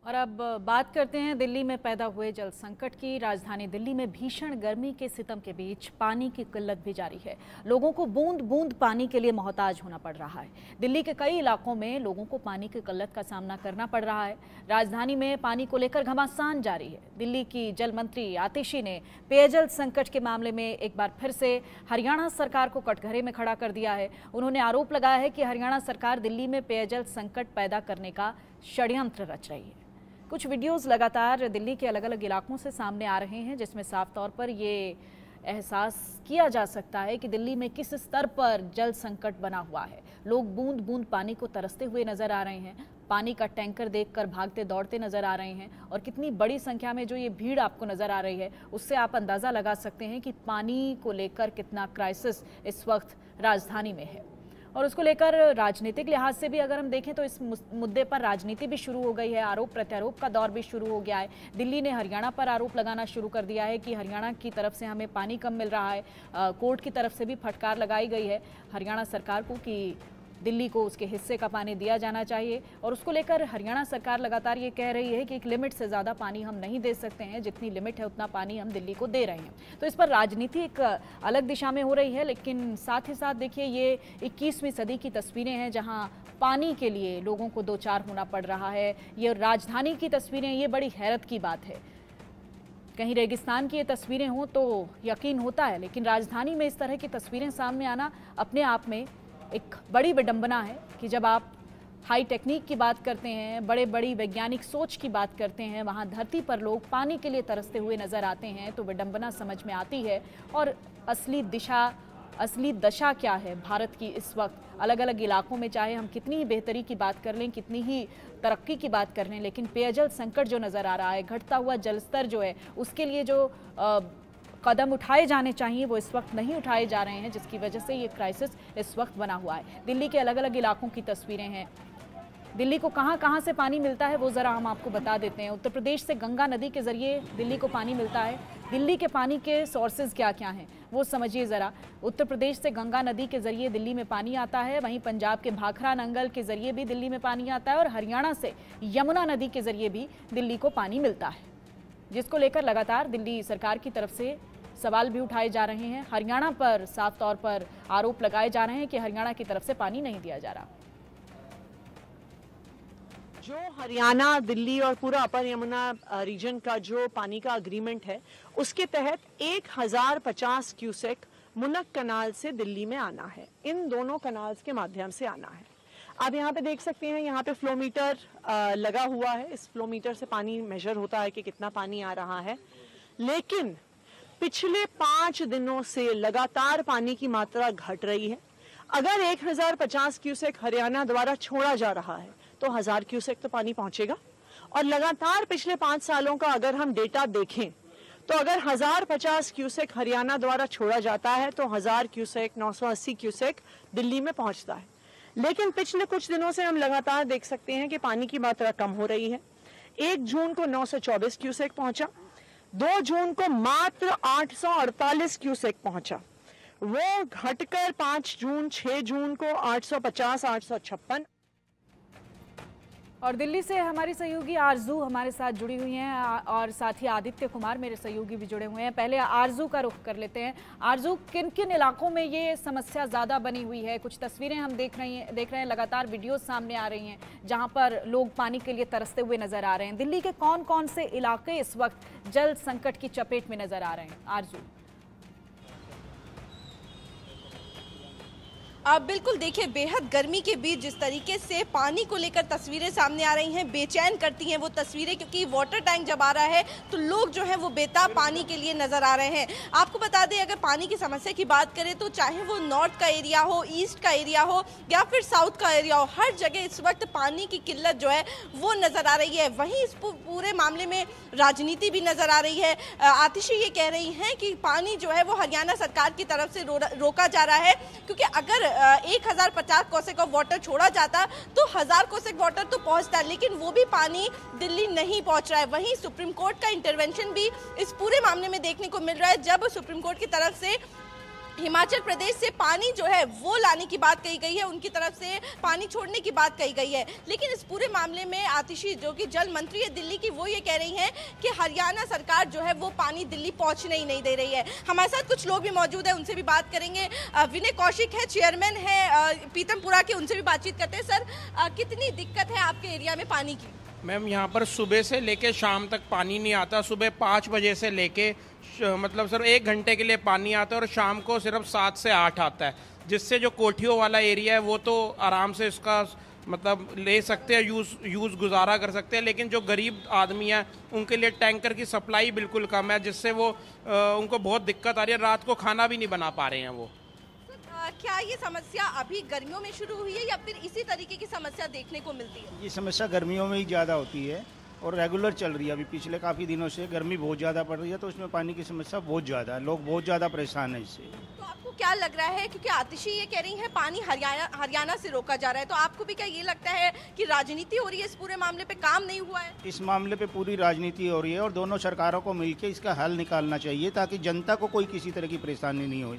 और अब बात करते हैं दिल्ली में पैदा हुए जल संकट की। राजधानी दिल्ली में भीषण गर्मी के सितम के बीच पानी की किल्लत भी जारी है। लोगों को बूंद बूंद पानी के लिए मोहताज होना पड़ रहा है। दिल्ली के कई इलाकों में लोगों को पानी की किल्लत का सामना करना पड़ रहा है। राजधानी में पानी को लेकर घमासान जारी है। दिल्ली की जल मंत्री आतिशी ने पेयजल संकट के मामले में एक बार फिर से हरियाणा सरकार को कटघरे में खड़ा कर दिया है। उन्होंने आरोप लगाया है कि हरियाणा सरकार दिल्ली में पेयजल संकट पैदा करने का षड्यंत्र रच रही है। कुछ वीडियोस लगातार दिल्ली के अलग अलग इलाकों से सामने आ रहे हैं, जिसमें साफ तौर पर ये एहसास किया जा सकता है कि दिल्ली में किस स्तर पर जल संकट बना हुआ है। लोग बूंद बूंद पानी को तरसते हुए नजर आ रहे हैं, पानी का टैंकर देखकर भागते दौड़ते नजर आ रहे हैं। और कितनी बड़ी संख्या में जो ये भीड़ आपको नजर आ रही है, उससे आप अंदाजा लगा सकते हैं कि पानी को लेकर कितना क्राइसिस इस वक्त राजधानी में है। और उसको लेकर राजनीतिक लिहाज से भी अगर हम देखें तो इस मुद्दे पर राजनीति भी शुरू हो गई है। आरोप प्रत्यारोप का दौर भी शुरू हो गया है। दिल्ली ने हरियाणा पर आरोप लगाना शुरू कर दिया है कि हरियाणा की तरफ से हमें पानी कम मिल रहा है। कोर्ट की तरफ से भी फटकार लगाई गई है हरियाणा सरकार को कि दिल्ली को उसके हिस्से का पानी दिया जाना चाहिए। और उसको लेकर हरियाणा सरकार लगातार ये कह रही है कि एक लिमिट से ज़्यादा पानी हम नहीं दे सकते हैं, जितनी लिमिट है उतना पानी हम दिल्ली को दे रहे हैं। तो इस पर राजनीति एक अलग दिशा में हो रही है। लेकिन साथ ही साथ देखिए, ये 21वीं सदी की तस्वीरें हैं जहाँ पानी के लिए लोगों को दो चार होना पड़ रहा है। ये राजधानी की तस्वीरें, ये बड़ी हैरत की बात है। कहीं रेगिस्तान की ये तस्वीरें हों तो यकीन होता है, लेकिन राजधानी में इस तरह की तस्वीरें सामने आना अपने आप में एक बड़ी विडंबना है कि जब आप हाई टेक्निक की बात करते हैं, बड़ी वैज्ञानिक सोच की बात करते हैं, वहाँ धरती पर लोग पानी के लिए तरसते हुए नज़र आते हैं तो विडंबना समझ में आती है। और असली दशा क्या है भारत की इस वक्त, अलग अलग इलाकों में चाहे हम कितनी ही बेहतरी की बात कर लें, कितनी ही तरक्की की बात कर लें, लेकिन पेयजल संकट जो नज़र आ रहा है, घटता हुआ जलस्तर जो है, उसके लिए जो कदम उठाए जाने चाहिए वो इस वक्त नहीं उठाए जा रहे हैं, जिसकी वजह से ये क्राइसिस इस वक्त बना हुआ है। दिल्ली के अलग अलग इलाकों की तस्वीरें हैं। दिल्ली को कहां कहां से पानी मिलता है वो ज़रा हम आपको बता देते हैं। उत्तर प्रदेश से गंगा नदी के ज़रिए दिल्ली को पानी मिलता है। दिल्ली के पानी के सोर्सेज क्या क्या हैं वो समझिए ज़रा। उत्तर प्रदेश से गंगा नदी के ज़रिए दिल्ली में पानी आता है, वहीं पंजाब के भाखड़ा नंगल के ज़रिए भी दिल्ली में पानी आता है, और हरियाणा से यमुना नदी के ज़रिए भी दिल्ली को पानी मिलता है, जिसको लेकर लगातार दिल्ली सरकार की तरफ से सवाल भी उठाए जा रहे हैं। हरियाणा पर साफ तौर पर आरोप लगाए जा रहे हैं कि हरियाणा की तरफ से पानी नहीं दिया जा रहा। जो हरियाणा, दिल्ली और पूरा अपर यमुना रीजन का जो पानी का अग्रीमेंट है, उसके तहत 1050 क्यूसेक मुनक कनाल से दिल्ली में आना है। इन दोनों कनाल्स के माध्यम से आना है। आप यहाँ पे देख सकते हैं, यहाँ पे फ्लो मीटर लगा हुआ है। इस फ्लो मीटर से पानी मेजर होता है कि कितना पानी आ रहा है। लेकिन पिछले 5 दिनों से लगातार पानी की मात्रा घट रही है। अगर 1050 क्यूसेक हरियाणा द्वारा छोड़ा जा रहा है तो 1000 क्यूसेक तो पानी पहुंचेगा। और लगातार पिछले 5 सालों का अगर हम डेटा देखें तो अगर 1050 क्यूसेक हरियाणा द्वारा छोड़ा जाता है तो 1000 क्यूसेक, 980 क्यूसेक दिल्ली में पहुंचता है। लेकिन पिछले कुछ दिनों से हम लगातार देख सकते हैं कि पानी की मात्रा कम हो रही है। 1 जून को 924 क्यूसेक पहुंचा, 2 जून को मात्र 848 क्यूसेक पहुंचा। वो घटकर 5 जून, 6 जून को 850, 856। और दिल्ली से हमारी सहयोगी आरजू हमारे साथ जुड़ी हुई हैं, और साथ ही आदित्य कुमार मेरे सहयोगी भी जुड़े हुए हैं। पहले आरजू का रुख कर लेते हैं। आरजू, किन किन इलाकों में ये समस्या ज़्यादा बनी हुई है? कुछ तस्वीरें हम देख रहे हैं, लगातार वीडियोस सामने आ रही हैं जहां पर लोग पानी के लिए तरसते हुए नजर आ रहे हैं। दिल्ली के कौन कौन से इलाके इस वक्त जल संकट की चपेट में नजर आ रहे हैं? आरजू। आप बिल्कुल देखिए, बेहद गर्मी के बीच जिस तरीके से पानी को लेकर तस्वीरें सामने आ रही हैं, बेचैन करती हैं वो तस्वीरें, क्योंकि वाटर टैंक जब आ रहा है तो लोग जो हैं वो बेताब पानी के लिए नज़र आ रहे हैं। आपको बता दें, अगर पानी की समस्या की बात करें तो चाहे वो नॉर्थ का एरिया हो, ईस्ट का एरिया हो या फिर साउथ का एरिया हो, हर जगह इस वक्त पानी की किल्लत जो है वो नज़र आ रही है। वहीं इस पूरे मामले में राजनीति भी नज़र आ रही है। आतिशी ये कह रही हैं कि पानी जो है वो हरियाणा सरकार की तरफ से रोका जा रहा है, क्योंकि अगर 1050 क्यूसेक ऑफ वाटर छोड़ा जाता तो 1000 क्यूसेक वाटर तो पहुंचता, लेकिन वो भी पानी दिल्ली नहीं पहुंच रहा है। वहीं सुप्रीम कोर्ट का इंटरवेंशन भी इस पूरे मामले में देखने को मिल रहा है, जब सुप्रीम कोर्ट की तरफ से हिमाचल प्रदेश से पानी जो है वो लाने की बात कही गई है, उनकी तरफ से पानी छोड़ने की बात कही गई है। लेकिन इस पूरे मामले में आतिशी जो कि जल मंत्री है दिल्ली की, वो ये कह रही हैं कि हरियाणा सरकार जो है वो पानी दिल्ली पहुंचने ही नहीं दे रही है। हमारे साथ कुछ लोग भी मौजूद हैं, उनसे भी बात करेंगे। विनय कौशिक है, चेयरमैन है पीतमपुरा के, उनसे भी बातचीत करते हैं। सर, कितनी दिक्कत है आपके एरिया में पानी की? मैम, यहाँ पर सुबह से लेके शाम तक पानी नहीं आता। सुबह 5 बजे से लेके मतलब सिर्फ 1 घंटे के लिए पानी आता है और शाम को सिर्फ 7 से 8 आता है, जिससे जो कोठियों वाला एरिया है वो तो आराम से इसका मतलब ले सकते हैं, यूज़ गुजारा कर सकते हैं। लेकिन जो गरीब आदमी है उनके लिए टैंकर की सप्लाई बिल्कुल कम है, जिससे वो उनको बहुत दिक्कत आ रही है। रात को खाना भी नहीं बना पा रहे हैं वो। क्या ये समस्या अभी गर्मियों में शुरू हुई है या फिर इसी तरीके की समस्या देखने को मिलती है? ये समस्या गर्मियों में ही ज़्यादा होती है और रेगुलर चल रही है। अभी पिछले काफ़ी दिनों से गर्मी बहुत ज़्यादा पड़ रही है, तो उसमें पानी की समस्या बहुत ज़्यादा है। लोग बहुत ज़्यादा परेशान हैं इससे। तो आपको क्या लग रहा है, क्योंकि आतिशी ये कह रही है पानी हरियाणा से रोका जा रहा है, तो आपको भी क्या ये लगता है कि राजनीति हो रही है इस पूरे मामले पे, काम नहीं हुआ है? इस मामले पे पूरी राजनीति हो रही है और दोनों सरकारों को मिलकर इसका हल निकालना चाहिए ताकि जनता को कोई किसी तरह की परेशानी नहीं हो।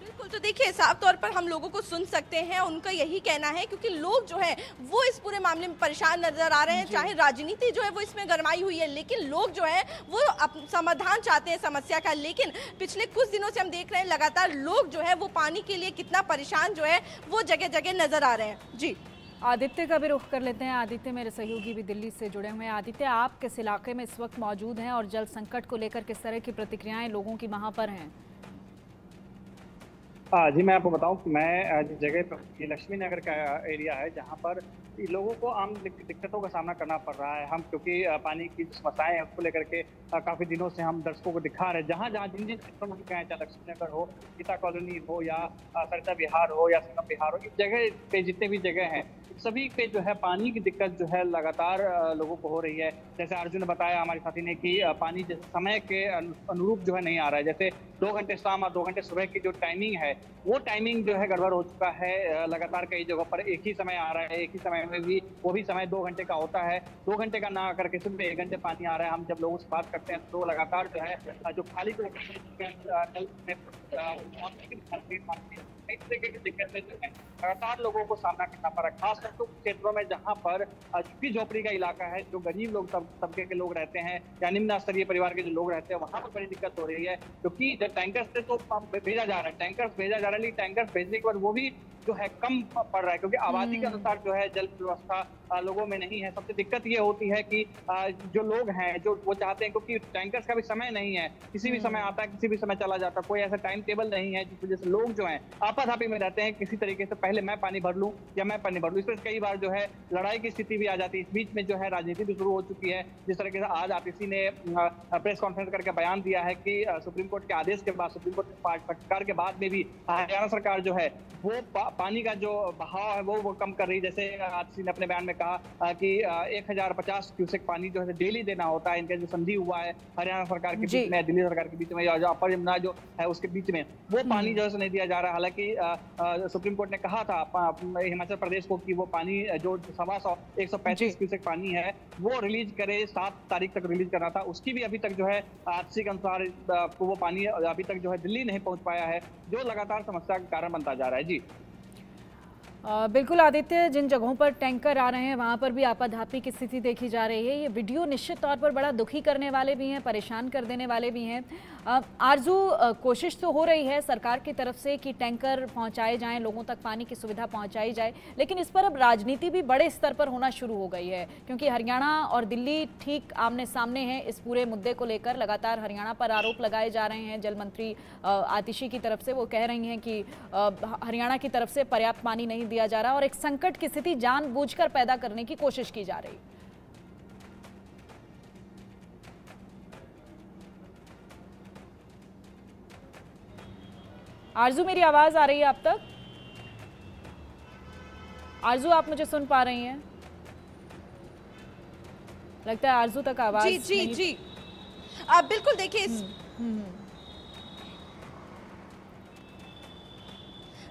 बिल्कुल, तो देखिए साफ तौर पर हम लोगों को सुन सकते हैं, उनका यही कहना है, क्योंकि लोग जो है वो इस पूरे मामले में परेशान नजर आ रहे हैं। चाहे राजनीति जो है वो इसमें गरमाई हुई है, लेकिन लोग जो है वो समाधान चाहते हैं समस्या का। लेकिन पिछले कुछ दिनों से हम देख रहे हैं लगातार लोग जो है वो पानी के लिए कितना परेशान जो है वो जगह जगह नजर आ रहे हैं। जी, आदित्य का भी रुख कर लेते हैं। आदित्य मेरे सहयोगी भी दिल्ली से जुड़े हुए हैं। आदित्य, आप किस इलाके में इस वक्त मौजूद हैं और जल संकट को लेकर किस तरह की प्रतिक्रियाएं लोगों की वहां पर हैं? जी, मैं आपको बताऊं कि मैं जिस जगह पर, ये लक्ष्मी नगर का एरिया है जहां पर लोगों को आम दिक्कतों का सामना करना पड़ रहा है। हम क्योंकि पानी की समस्याएं हैं उसको लेकर के काफ़ी दिनों से हम दर्शकों को दिखा रहे हैं। जहां जहां जिन जिन क्षेत्रों में गए, चाहे लक्ष्मी नगर हो, गीता कॉलोनी हो या सरिता विहार हो या संगम विहार हो, इस जगह पे जितने भी जगह हैं सभी पे जो है पानी की दिक्कत जो है लगातार लोगों को हो रही है। जैसे अर्जुन ने बताया हमारे साथी ने कि पानी जैसे समय के अनुरूप जो है नहीं आ रहा है। जैसे 2 घंटे शाम और 2 घंटे सुबह की जो टाइमिंग है वो टाइमिंग जो है गड़बड़ हो चुका है। लगातार कई जगहों पर एक ही समय आ रहा है, एक ही समय में भी वो भी समय 2 घंटे का होता है। 2 घंटे का ना करके सिर्फ 1 घंटे पानी आ रहा है। हम जब लोगों से बात करते हैं तो लगातार जो है जो खाली इस तरीके की दिक्कतें जो है लगातार लोगों को सामना करना पड़ा, खासकर तो क्षेत्रों में जहां पर झुग्गी झोपड़ी का इलाका है, जो गरीब लोग तबके के लोग रहते हैं या निम्न स्तरीय परिवार के जो लोग रहते हैं, वहां पर बड़ी दिक्कत हो रही है। क्योंकि जब टैंकर से तो भेजा जा रहा है, टैंकर्स भेजा जा रहा है, लेकिन टैंकर्स भेजने के बाद वो भी जो है कम पड़ रहा है, क्योंकि आबादी के अनुसार जो है जल व्यवस्था लोगों में नहीं है। सबसे दिक्कत ये होती है कि जो लोग हैं जो वो चाहते हैं, क्योंकि टैंकर्स का भी समय नहीं है, किसी भी समय आता है किसी भी समय चला जाता है, कोई ऐसा टाइम टेबल नहीं है, जिस वजह से लोग जो हैं आपाधापी में रहते हैं किसी तरीके से, पहले मैं पानी भर लूं या मैं पानी भर लूं। इसमें कई बार जो है लड़ाई की स्थिति भी आ जाती है। इस बीच में जो है राजनीति भी शुरू हो चुकी है। जिस तरीके से आज आतिशी ने प्रेस कॉन्फ्रेंस करके बयान दिया है कि सुप्रीम कोर्ट के आदेश के बाद, सुप्रीम कोर्ट के फटकार के बाद में भी हरियाणा सरकार जो है वो पानी का जो बहाव है वो कम कर रही है। जैसे आतिशी ने अपने बयान में कहा कि 1050 क्यूसेक पानी जो है डेली देना होता है। इनका जो संधि हुआ है हरियाणा सरकार के बीच में, दिल्ली सरकार के बीच में, या जो अपर यमुना जो है उसके बीच में, वो पानी जो है नहीं दिया जा रहा। हालांकि सुप्रीम कोर्ट ने कहा था हिमाचल प्रदेश को कि वो पानी जो 135 क्यूसेक पानी है वो रिलीज करे, 7 तारीख तक रिलीज करना था। उसकी भी अभी तक जो है आतिशी के अनुसार वो पानी अभी तक जो है दिल्ली नहीं पहुंच पाया है, जो लगातार समस्या का कारण बनता जा रहा है। जी बिल्कुल आदित्य, जिन जगहों पर टैंकर आ रहे हैं वहाँ पर भी आपाधापी की स्थिति देखी जा रही है। ये वीडियो निश्चित तौर पर बड़ा दुखी करने वाले भी हैं, परेशान कर देने वाले भी हैं। आरजू, कोशिश तो हो रही है सरकार की तरफ से कि टैंकर पहुँचाए जाएं, लोगों तक पानी की सुविधा पहुँचाई जाए, लेकिन इस पर अब राजनीति भी बड़े स्तर पर होना शुरू हो गई है, क्योंकि हरियाणा और दिल्ली ठीक आमने सामने हैं इस पूरे मुद्दे को लेकर। लगातार हरियाणा पर आरोप लगाए जा रहे हैं। जल मंत्री आतिशी की तरफ से वो कह रही हैं कि हरियाणा की तरफ से पर्याप्त पानी नहीं दिया जा रहा और एक संकट की स्थिति जानबूझकर पैदा करने की कोशिश की जा रही। आरजू, मेरी आवाज आ रही है आप तक? आरजू, आप मुझे सुन पा रही हैं? लगता है आरजू तक आवाज जी बिल्कुल। देखिए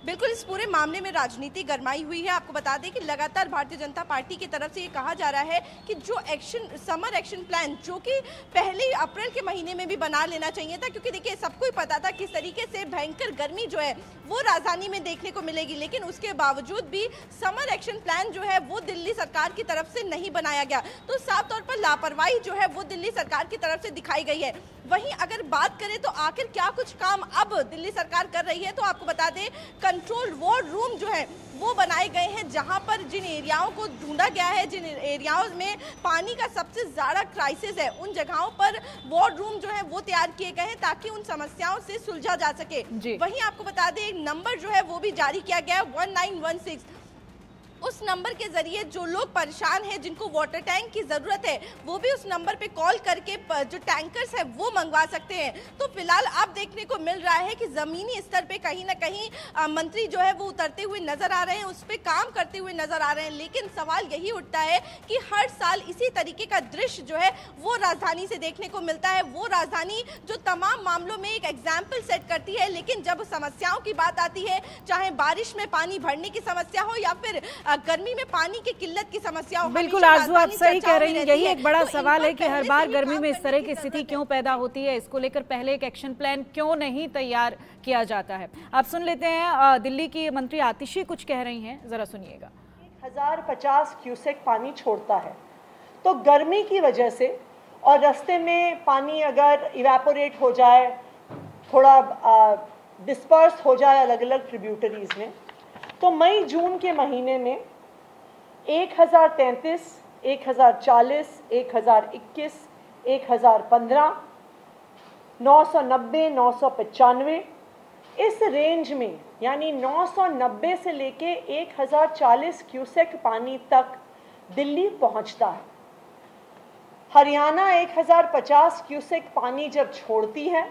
बिल्कुल, इस पूरे मामले में राजनीति गरमाई हुई है। आपको बता दें कि लगातार भारतीय जनता पार्टी की तरफ से ये कहा जा रहा है कि जो समर एक्शन प्लान जो कि पहले अप्रैल के महीने में भी बना लेना चाहिए था, क्योंकि देखिए सबको ही पता था किस तरीके से भयंकर गर्मी जो है वो राजधानी में देखने को मिलेगी, लेकिन उसके बावजूद भी समर एक्शन प्लान जो है वो दिल्ली सरकार की तरफ से नहीं बनाया गया। तो साफ तौर पर लापरवाही जो है वो दिल्ली सरकार की तरफ से दिखाई गई है। वहीं अगर बात करें तो आखिर क्या कुछ काम अब दिल्ली सरकार कर रही है, तो आपको बता दें कंट्रोल वॉर रूम जो है वो बनाए गए हैं, जहां पर जिन एरियाओं को ढूंढा गया है, जिन एरियाओं में पानी का सबसे ज्यादा क्राइसिस है, उन जगहों पर वॉर रूम जो है वो तैयार किए गए हैं ताकि उन समस्याओं से सुलझा जा सके। वहीं आपको बता दें एक नंबर जो है वो भी जारी किया गया है 1916। उस नंबर के जरिए जो लोग परेशान हैं, जिनको वाटर टैंक की जरूरत है, वो भी उस नंबर पे कॉल करके जो टैंकर्स है वो मंगवा सकते हैं। तो फिलहाल अब देखने को मिल रहा है कि जमीनी स्तर पे कहीं ना कहीं मंत्री जो है वो उतरते हुए नजर आ रहे हैं, उस पर काम करते हुए नजर आ रहे हैं। लेकिन सवाल यही उठता है कि हर साल इसी तरीके का दृश्य जो है वो राजधानी से देखने को मिलता है। वो राजधानी जो तमाम मामलों में एक एग्जाम्पल सेट करती है, लेकिन जब समस्याओं की बात आती है, चाहे बारिश में पानी भरने की समस्या हो या फिर गर्मी में पानी की किल्लत की समस्या हो, बिल्कुल आरजू, आप सही कह रही हैं। यही एक बड़ा सवाल है कि हर बार गर्मी में इस तरह की स्थिति क्यों पैदा होती है, इसको लेकर पहले एक एक्शन प्लान क्यों नहीं तैयार किया जाता है। आप सुन लेते हैं दिल्ली की मंत्री आतिशी कुछ कह रही हैं, जरा सुनिएगा। 1050 क्यूसेक पानी छोड़ता है, तो गर्मी की वजह से और रास्ते में पानी अगर इवेपोरेट हो जाए, थोड़ा डिस्पर्स हो जाए अलग अलग ट्रिब्यूटरीज में, तो मई जून के महीने में 1033, 1040, 1021, 1015, 990, 995 इस रेंज में, यानी 990 से लेके 1040 क्यूसेक पानी तक दिल्ली पहुंचता है। हरियाणा 1050 क्यूसेक पानी जब छोड़ती है,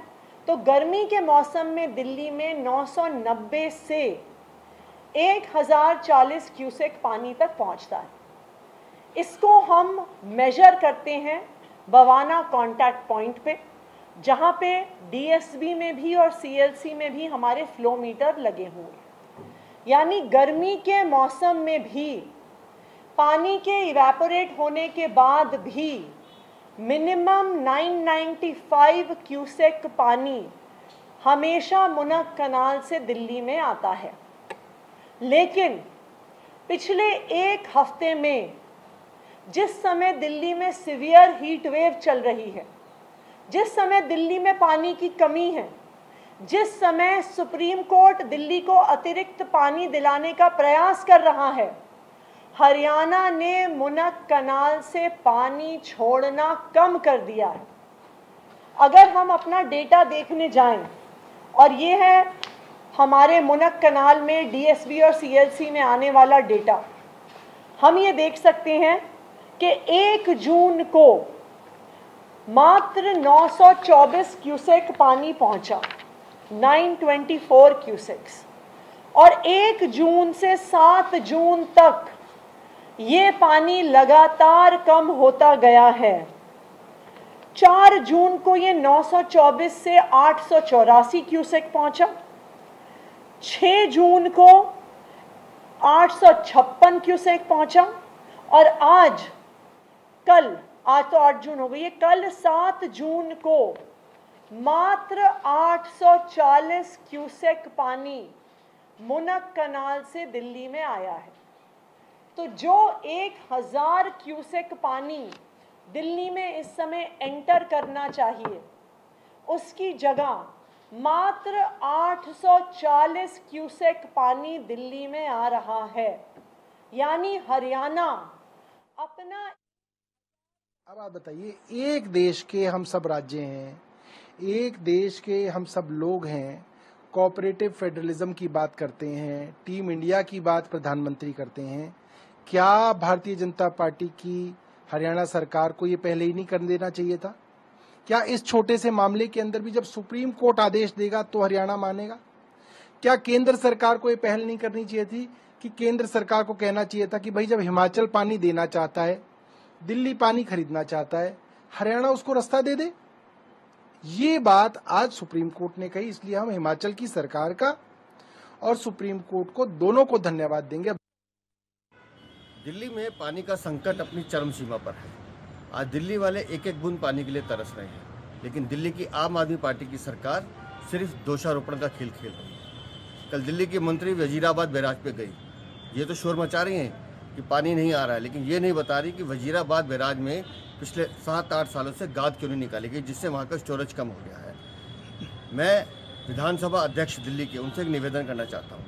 तो गर्मी के मौसम में दिल्ली में 990 से 1040 क्यूसेक पानी तक पहुंचता है। इसको हम मेजर करते हैं बवाना कांटेक्ट पॉइंट पे, जहां पे डीएसबी में भी और सीएलसी में भी हमारे फ्लो मीटर लगे हुए हैं। यानी गर्मी के मौसम में भी पानी के इवेपोरेट होने के बाद भी मिनिमम 995 क्यूसेक पानी हमेशा मुनक कनाल से दिल्ली में आता है। लेकिन पिछले एक हफ्ते में जिस समय दिल्ली में सीवियर हीट वेव चल रही है, जिस समय दिल्ली में पानी की कमी है, जिस समय सुप्रीम कोर्ट दिल्ली को अतिरिक्त पानी दिलाने का प्रयास कर रहा है, हरियाणा ने मुनक कनाल से पानी छोड़ना कम कर दिया है। अगर हम अपना डेटा देखने जाएं, और ये है हमारे मुनक कनाल में डीएसबी और सीएलसी में आने वाला डेटा, हम ये देख सकते हैं कि 1 जून को मात्र 924 क्यूसेक पानी पहुंचा, 924 क्यूसेक्स, और 1 जून से 7 जून तक ये पानी लगातार कम होता गया है। 4 जून को ये 924 से 884 क्यूसेक पहुंचा, 6 जून को 856 क्यूसेक पहुंचा, और आज तो 8 जून हो गई है, कल 7 जून को मात्र 840 क्यूसेक पानी मुनक कनाल से दिल्ली में आया है। तो जो 1000 क्यूसेक पानी दिल्ली में इस समय एंटर करना चाहिए, उसकी जगह मात्र 840 क्यूसेक पानी दिल्ली में आ रहा है। यानी हरियाणा अपना। अब आप बताइए, एक देश के हम सब राज्य हैं, एक देश के हम सब लोग हैं, कोऑपरेटिव फेडरलिज्म की बात करते हैं, टीम इंडिया की बात प्रधानमंत्री करते हैं। क्या भारतीय जनता पार्टी की हरियाणा सरकार को ये पहले ही नहीं कर देना चाहिए था? क्या इस छोटे से मामले के अंदर भी जब सुप्रीम कोर्ट आदेश देगा तो हरियाणा मानेगा? क्या केंद्र सरकार को ये पहल नहीं करनी चाहिए थी कि केंद्र सरकार को कहना चाहिए था कि भाई जब हिमाचल पानी देना चाहता है, दिल्ली पानी खरीदना चाहता है, हरियाणा उसको रास्ता दे दे? ये बात आज सुप्रीम कोर्ट ने कही, इसलिए हम हिमाचल की सरकार का और सुप्रीम कोर्ट को, दोनों को धन्यवाद देंगे। दिल्ली में पानी का संकट अपनी चरम सीमा पर है। आज दिल्ली वाले एक एक बूंद पानी के लिए तरस रहे हैं, लेकिन दिल्ली की आम आदमी पार्टी की सरकार सिर्फ दोषारोपण का खेल खेल रही है। कल दिल्ली की मंत्री वजीराबाद बैराज पे गई, ये तो शोर मचा रही हैं कि पानी नहीं आ रहा है, लेकिन ये नहीं बता रही कि वजीराबाद बैराज में पिछले 7-8 सालों से गाद क्यों नहीं निकाली गई, जिससे वहाँ का स्टोरेज कम हो गया है। मैं विधानसभा अध्यक्ष दिल्ली के, उनसे एक निवेदन करना चाहता हूँ,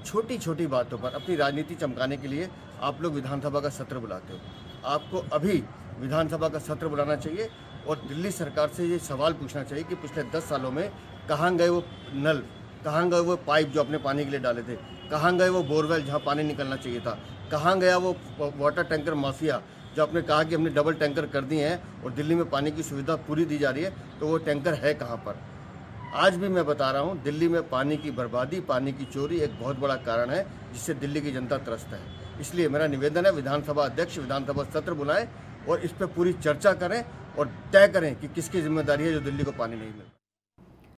छोटी छोटी बातों पर अपनी राजनीति चमकाने के लिए आप लोग विधानसभा का सत्र बुलाते हो। आपको अभी विधानसभा का सत्र बुलाना चाहिए और दिल्ली सरकार से ये सवाल पूछना चाहिए कि पिछले 10 सालों में कहाँ गए वो नल, कहाँ गए वो पाइप जो अपने पानी के लिए डाले थे, कहाँ गए वो बोरवेल जहाँ पानी निकलना चाहिए था, कहाँ गया वो वाटर टैंकर माफिया जो आपने कहा कि हमने डबल टैंकर कर दिए हैं और दिल्ली में पानी की सुविधा पूरी दी जा रही है, तो वो टैंकर है कहाँ पर। आज भी मैं बता रहा हूँ, दिल्ली में पानी की बर्बादी, पानी की चोरी एक बहुत बड़ा कारण है जिससे दिल्ली की जनता त्रस्त है। इसलिए मेरा निवेदन है, विधानसभा अध्यक्ष विधानसभा सत्र बुलाएं और इस पर पूरी चर्चा करें और तय करें कि किसकी जिम्मेदारी है जो दिल्ली को पानी नहीं मिलता।